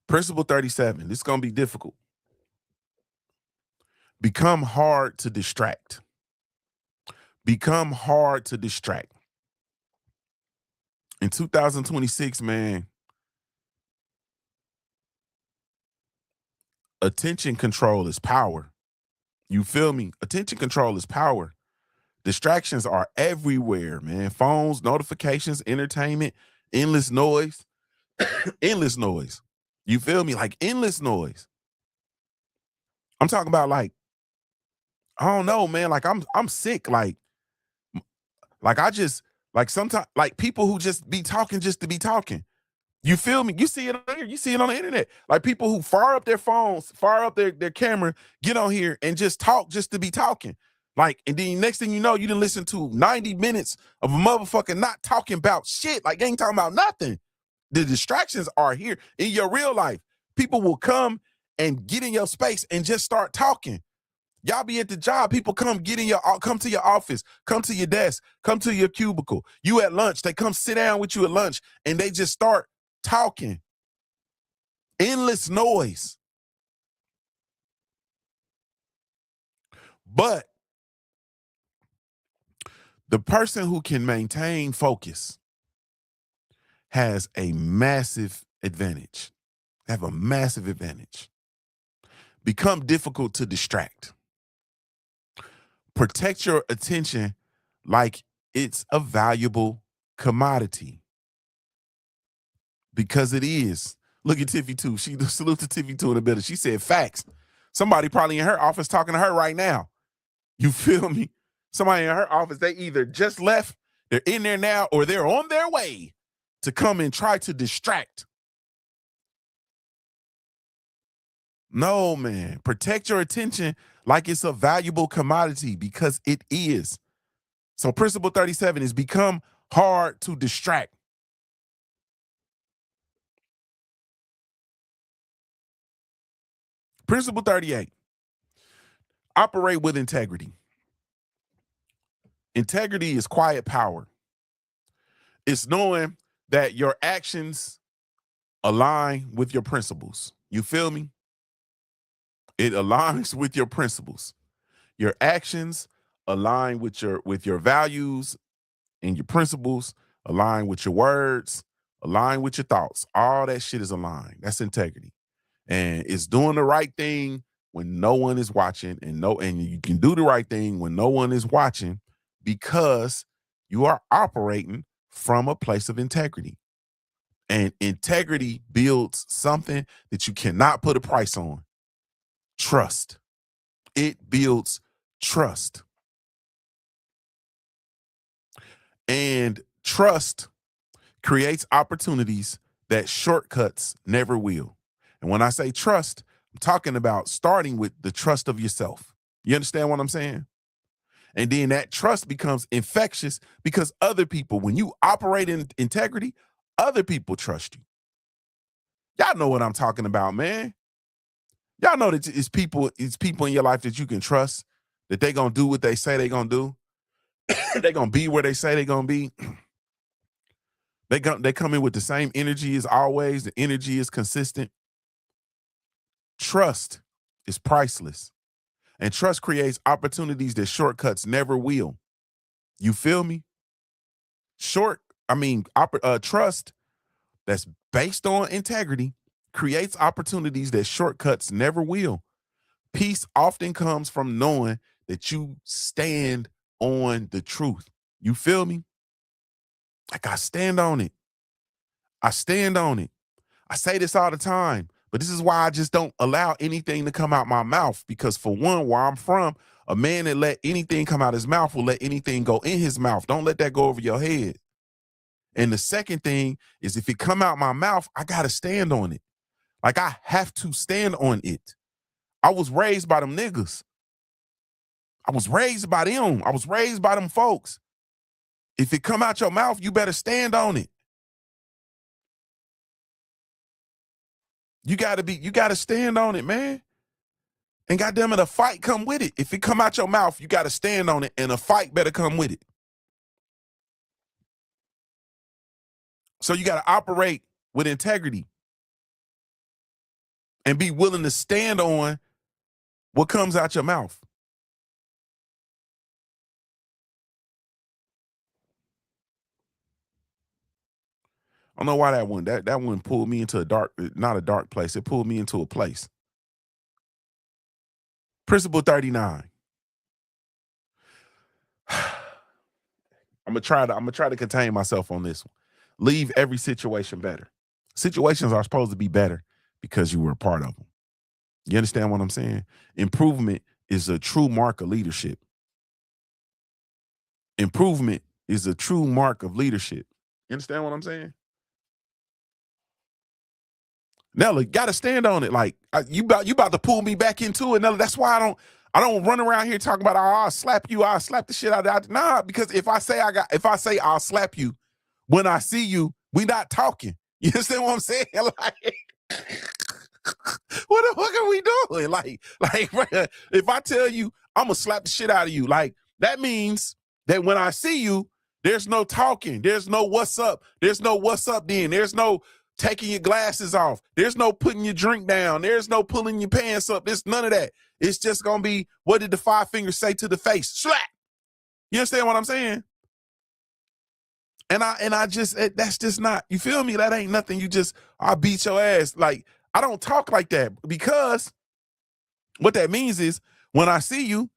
Principle 37. This is going to be difficult. Become hard to distract. Become hard to distract. In 2026, man, attention control is power. You feel me? Attention control is power. Distractions are everywhere, man. Phones, notifications, entertainment, endless noise. Endless noise. You feel me? Like, endless noise. I'm talking about, like, I don't know, man. Like, I'm sick. Like I just, like, sometimes, like, people who just be talking just to be talking. You feel me? You see it on here. You see it on the internet. Like, people who fire up their phones, fire up their camera, get on here and just talk just to be talking. Like, and then next thing you know, you didn't listen to 90 minutes of a motherfucker not talking about shit. Like, they ain't talking about nothing. The distractions are here in your real life. People will come and get in your space and just start talking. Y'all be at the job. People come to your office, come to your desk, come to your cubicle. You at lunch, they come sit down with you at lunch and they just start talking. Endless noise. But the person who can maintain focus has a massive advantage. They have a massive advantage. Become difficult to distract. Protect your attention like it's a valuable commodity. Because it is. Look at Tiffy too. She salute to Tiffy too in the building. She said facts. Somebody probably in her office talking to her right now. You feel me? Somebody in her office, they either just left, they're in there now, or they're on their way to come and try to distract. No, man. Protect your attention like it's a valuable commodity, because it is. So principle 37 is become hard to distract. Principle 38, operate with integrity. Integrity is quiet power. It's knowing that your actions align with your principles. You feel me? It aligns with your principles. Your actions align with your values, and your principles align with your words, align with your thoughts. All that shit is aligned. That's integrity. And it's doing the right thing when no one is watching, and you can do the right thing when no one is watching because you are operating from a place of integrity. And integrity builds something that you cannot put a price on. Trust. It builds trust. And trust creates opportunities that shortcuts never will. And when I say trust, I'm talking about starting with the trust of yourself. You understand what I'm saying? And then that trust becomes infectious because other people, when you operate in integrity, other people trust you. Y'all know what I'm talking about, man. Y'all know that it's people in your life that you can trust, that they gonna do what they say they gonna do. They gonna be where they say they gonna be. They come in with the same energy as always. The energy is consistent. Trust is priceless. And trust creates opportunities that shortcuts never will. You feel me? Trust that's based on integrity creates opportunities that shortcuts never will. Peace often comes from knowing that you stand on the truth. You feel me? Like I stand on it. I stand on it. I say this all the time, but this is why I just don't allow anything to come out my mouth because for one, where I'm from, a man that let anything come out his mouth will let anything go in his mouth. Don't let that go over your head. And the second thing is if it come out my mouth, I got to stand on it. Like I have to stand on it. I was raised by them niggas. I was raised by them. I was raised by them folks. If it come out your mouth, you better stand on it. You gotta stand on it, man. And goddamn it, a fight come with it. If it come out your mouth, you gotta stand on it, and a fight better come with it. So you gotta operate with integrity and be willing to stand on what comes out your mouth. I don't know why that one pulled me into not a dark place. It pulled me into a place. Principle 39. I'm gonna try to contain myself on this one. Leave every situation better. Situations are supposed to be better because you were a part of them. You understand what I'm saying? Improvement is a true mark of leadership. Improvement is a true mark of leadership. You understand what I'm saying? Nella, gotta stand on it. Like you about to pull me back into it, Nella. That's why I don't run around here talking about I'll slap you, I'll slap the shit out of you. Nah, because if I say I'll slap you when I see you, we not talking. You understand what I'm saying? Like, what the fuck are we doing? Like, if I tell you I'm gonna slap the shit out of you, like that means that when I see you, there's no talking, there's no what's up, there's no what's up then, there's no taking your glasses off, there's no putting your drink down, there's no pulling your pants up, there's none of that. It's just gonna be, what did the five fingers say to the face? Slap. You understand what I'm saying? And I just, that's just not, you feel me? That ain't nothing. I'll beat your ass. Like, I don't talk like that because what that means is when I see you,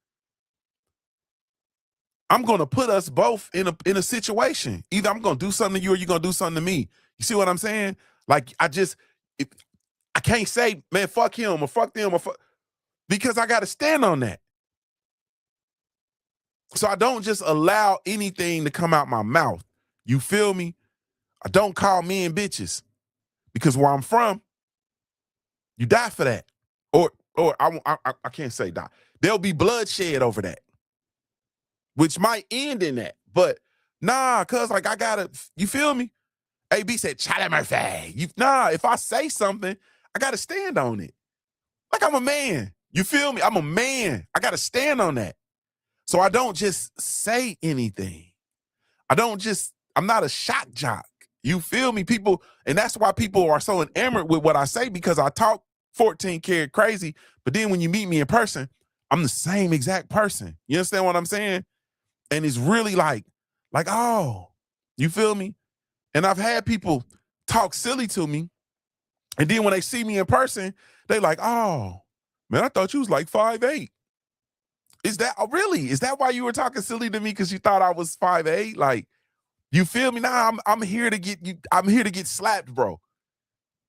I'm going to put us both in a situation. Either I'm going to do something to you or you're going to do something to me. You see what I'm saying? Like, I can't say, man, fuck him or fuck them because I got to stand on that. So I don't just allow anything to come out my mouth. You feel me? I don't call men bitches because where I'm from, you die for that. Or I can't say die. There'll be bloodshed over that, which might end in that. But nah, cuz like I gotta, you feel me? AB said, Charlie Murphy. If I say something, I gotta stand on it. Like I'm a man. You feel me? I'm a man. I gotta stand on that. So I don't just say anything. I'm not a shock jock. You feel me? People, and that's why people are so enamored with what I say because I talk 14 karat crazy, but then when you meet me in person, I'm the same exact person. You understand what I'm saying? And it's really like, oh, you feel me? And I've had people talk silly to me, and then when they see me in person, They like, oh, man, I thought you was like 5'8". Is that really? Is that why you were talking silly to me? Because you thought I was 5'8"? Like, you feel me? Nah, I'm here to get you. I'm here to get slapped, bro.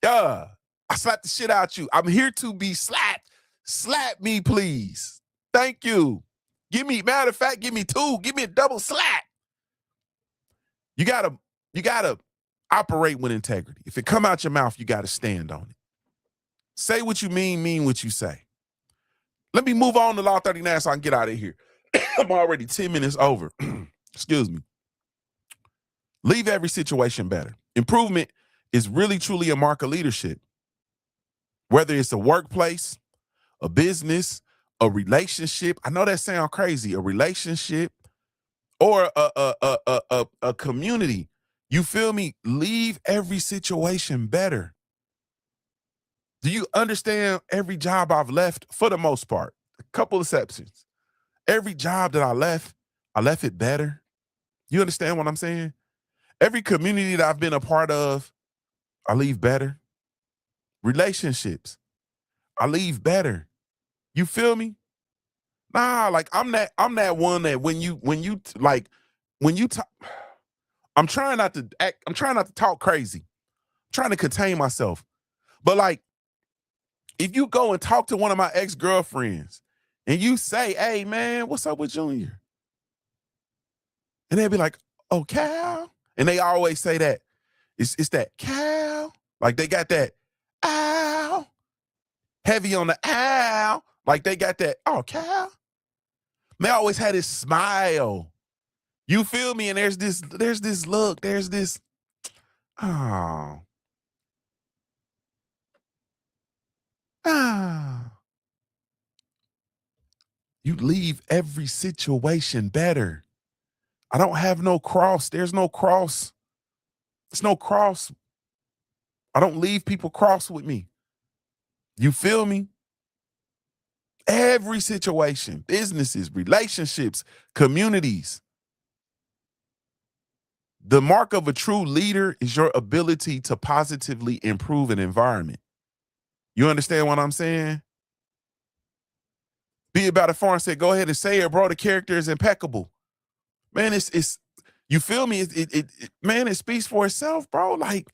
Yeah. I slapped the shit out you. I'm here to be slapped. Slap me, please. Thank you. Matter of fact, give me two. Give me a double slap. You gotta operate with integrity. If it come out your mouth, you gotta stand on it. Say what you mean what you say. Let me move on to Law 39 so I can get out of here. I'm already 10 minutes over. Excuse me. Leave every situation better. Improvement is really, truly a mark of leadership. Whether it's a workplace, a business, a relationship. I know that sounds crazy. A relationship or a community. You feel me? Leave every situation better. Do you understand every job I've left, for the most part? A couple exceptions. Every job that I left it better. You understand what I'm saying? Every community that I've been a part of, I leave better. Relationships, I leave better. You feel me? Nah, like I'm that one that when you talk, I'm trying not to act, I'm trying not to talk crazy. I'm trying to contain myself. But like, if you go and talk to one of my ex-girlfriends and you say, hey man, what's up with Junior? And they'll be like, oh, Cal. And they always say that. It's that Cal. Like they got that ow. Heavy on the ow. Like they got that, oh, Cal. They always had this smile. You feel me? And there's this look, there's this, oh. Ah. You leave every situation better. I don't have no cross. There's no cross. There's no cross. I don't leave people cross with me. You feel me? Every situation, businesses, relationships, communities. The mark of a true leader is your ability to positively improve an environment. You understand what I'm saying? Be about it far and say, go ahead and say it, bro. The character is impeccable. Man, it's you feel me? Man, it speaks for itself, bro. Like,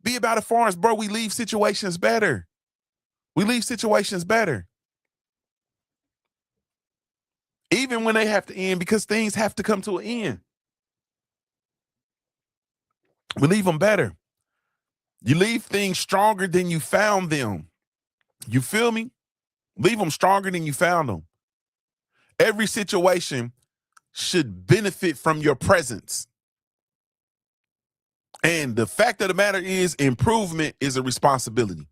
be about it far as, bro. We leave situations better. We leave situations better. Even when they have to end, because things have to come to an end. We leave them better. You leave things stronger than you found them. You feel me? Leave them stronger than you found them. Every situation should benefit from your presence. And the fact of the matter is, improvement is a responsibility.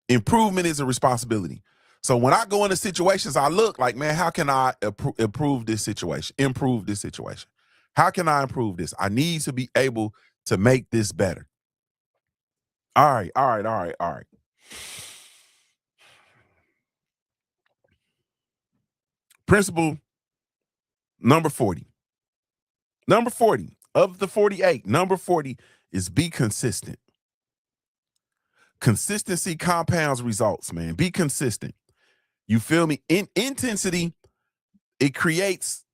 Improvement is a responsibility. So when I go into situations, I look like, man, how can I improve this situation? Improve this situation. How can I improve this? I need to be able to make this better. All right. Principle number 40. Number 40 of the 48. Number 40 is be consistent. Consistency compounds results, man. Be consistent. You feel me? In intensity, it creates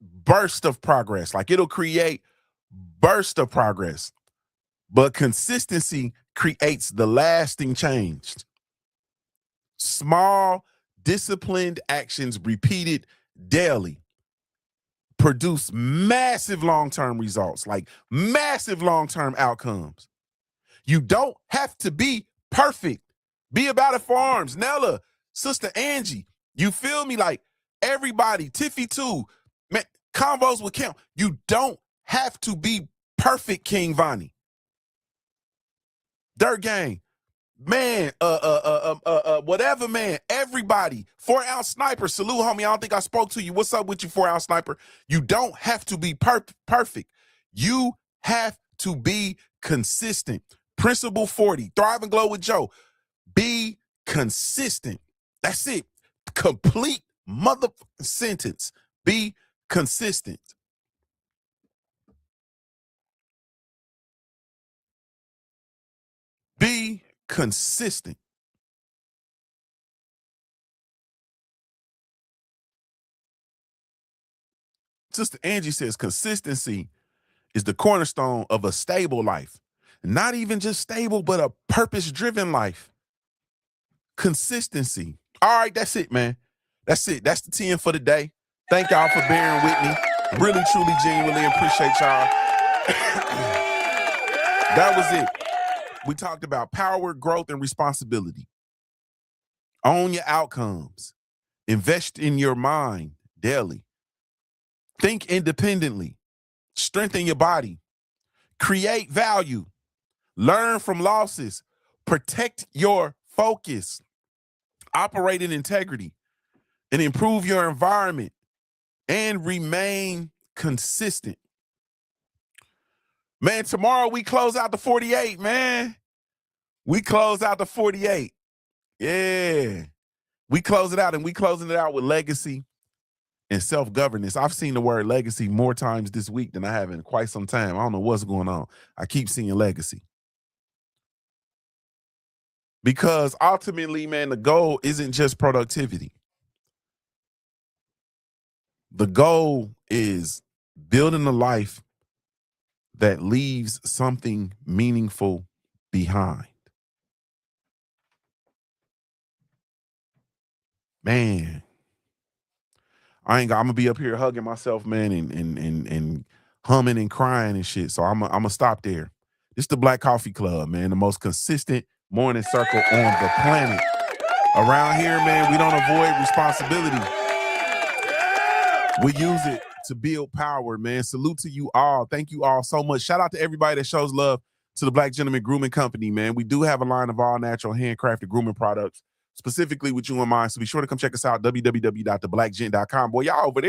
burst of progress. Like it'll create burst of progress. But consistency creates the lasting change. Small, disciplined actions repeated daily produce massive long-term results, like massive long-term outcomes. You don't have to be perfect. Be about it farms. Nella, Sister Angie, you feel me? Like everybody, Tiffy too, man, Convos with Kim. You don't have to be perfect, King Vonnie. Dirt Gang, man, whatever, man, everybody. 4-ounce sniper, salute, homie. I don't think I spoke to you. What's up with you, 4-ounce sniper? You don't have to be perfect. You have to be consistent. Principle 40, Thrive and Glow with Joe. Be consistent. That's it. Complete motherfucking sentence. Be consistent. Be consistent. Sister Angie says consistency is the cornerstone of a stable life. Not even just stable, but a purpose-driven life. Consistency. All right, that's it, man. That's it. That's the 10 for the day. Thank y'all for bearing with me. Really, truly, genuinely appreciate y'all. That was it. We talked about power, growth, and responsibility. Own your outcomes. Invest in your mind daily. Think independently. Strengthen your body. Create value. Learn from losses. Protect your focus. Operate in integrity. And improve your environment. And remain consistent. Man, tomorrow we close out the 48, man. We close out the 48. Yeah. We close it out, and we closing it out with legacy and self-governance. I've seen the word legacy more times this week than I have in quite some time. I don't know what's going on. I keep seeing legacy. Because ultimately, man, the goal isn't just productivity. The goal is building a life that leaves something meaningful behind. Man, I'm gonna be up here hugging myself, man, and humming and crying and shit. So I'm gonna stop there. This is the Black Coffee Club, man, the most consistent morning circle on the planet. Around here, man, we don't avoid responsibility. We use it to build power, man. Salute to you all. Thank you all so much. Shout out to everybody that shows love to the Black Gentleman Grooming Company, man. We do have a line of all natural handcrafted grooming products, specifically with you in mind. So be sure to come check us out, www.theblackgent.com. Boy, y'all over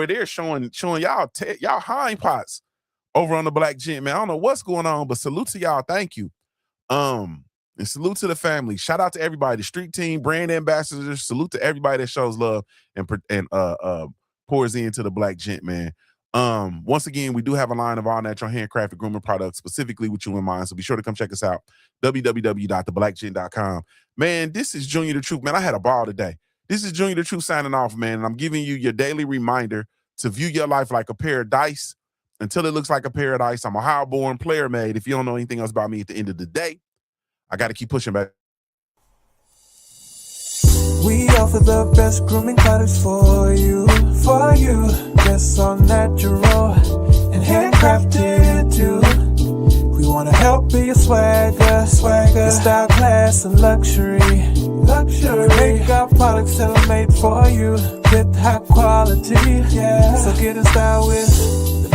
there showing y'all hind pots over on the Black Gent, man. I don't know what's going on, but salute to y'all. Thank you. And salute to the family. Shout out to everybody, the street team, brand ambassadors. Salute to everybody that shows love and pours into the Black Gent, man. Once again, we do have a line of all natural handcrafted grooming products, specifically with you in mind. So be sure to come check us out, www.theblackgent.com. Man, this is Junior the Truth, man. I had a ball today. This is Junior the Truth signing off, man. And I'm giving you your daily reminder to view your life like a pair of dice until it looks like a paradise. I'm a high-born player made. If you don't know anything else about me at the end of the day, I got to keep pushing back. We offer the best grooming products for you. Yes, all natural and handcrafted too. We want to help be your swagger, your style, class, and luxury. We make our products tailor-made for you with high quality. Yeah. So get in style with the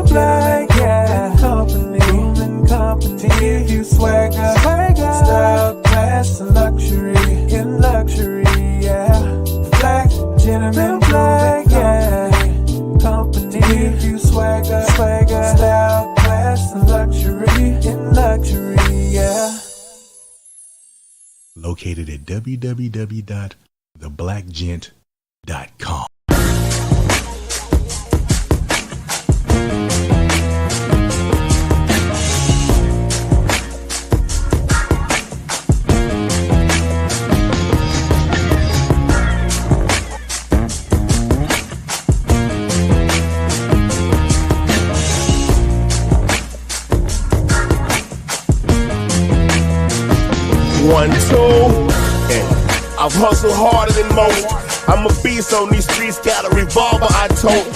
Black yeah. Grooming company. Give you swagger, style, class, and luxury. In luxury, yeah. The Black Gentleman, yeah. Company. Give you swagger, style, class, and luxury. In luxury, yeah. Located at www.theblackgent.com. One, two, and I've hustled harder than most. I'm a beast on these streets, got a revolver I tote.